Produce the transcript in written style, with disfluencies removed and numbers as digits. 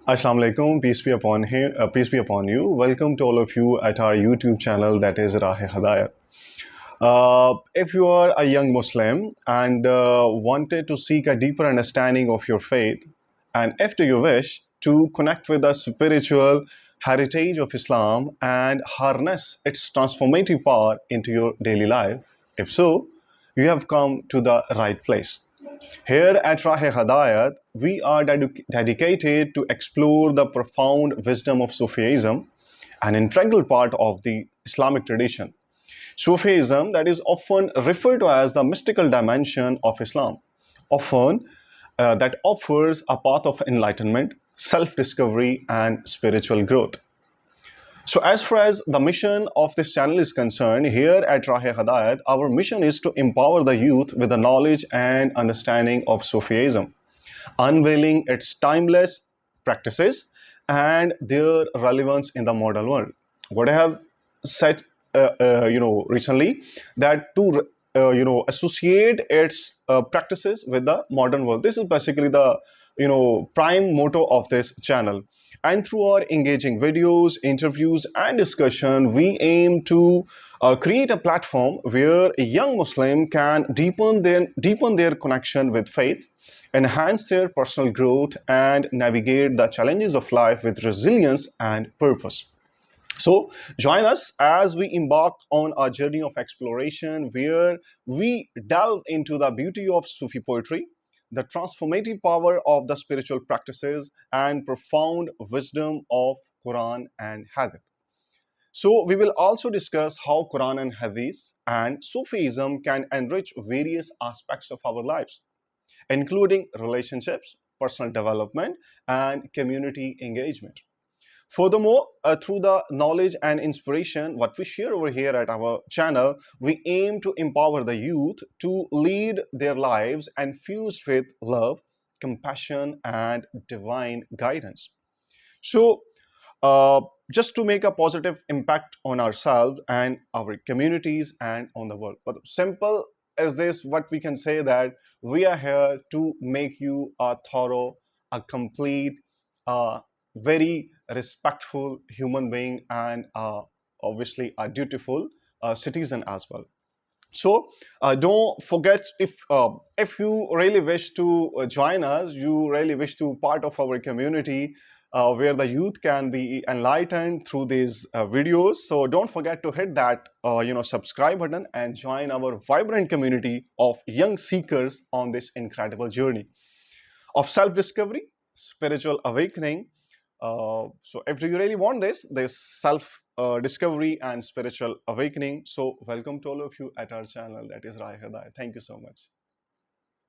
Assalamu alaikum, peace be upon you. Welcome to all of you at our YouTube channel, that is Hidayat. If you are a young Muslim and wanted to seek a deeper understanding of your faith, and if you wish to connect with the spiritual heritage of Islam and harness its transformative power into your daily life, if so, you have come to the right place. Here at Hidayat, we are dedicated to explore the profound wisdom of Sufism, an integral part of the Islamic tradition. Sufism, that is often referred to as the mystical dimension of Islam, often that offers a path of enlightenment, self-discovery, and spiritual growth. So as far as the mission of this channel is concerned, here at Hidayat, our mission is to empower the youth with the knowledge and understanding of Sufism, unveiling its timeless practices and their relevance in the modern world. What I have said, recently, that to associate its practices with the modern world. This is basically the prime motto of this channel. And through our engaging videos, interviews, and discussion, we aim to create a platform where a young Muslim can deepen their connection with faith, enhance their personal growth, and navigate the challenges of life with resilience and purpose. So join us as we embark on a journey of exploration where we delve into the beauty of Sufi poetry, the transformative power of the spiritual practices, and profound wisdom of Quran and Hadith. So we will also discuss how Quran and Hadith and Sufism can enrich various aspects of our lives, including relationships, personal development, and community engagement. Furthermore, through the knowledge and inspiration, what we share over here at our channel, we aim to empower the youth to lead their lives infused with love, compassion, and divine guidance. So, just to make a positive impact on ourselves and our communities and on the world. But simple as this, what we can say that we are here to make you a thorough, a complete, very respectful human being, and obviously a dutiful citizen as well. So don't forget, if you really wish to join us, you really wish to part of our community where the youth can be enlightened through these videos. So don't forget to hit that subscribe button and join our vibrant community of young seekers on this incredible journey of self-discovery, spiritual awakening. So if you really want this self discovery and spiritual awakening, so welcome to all of you at our channel, that is Hidayat. Thank you so much.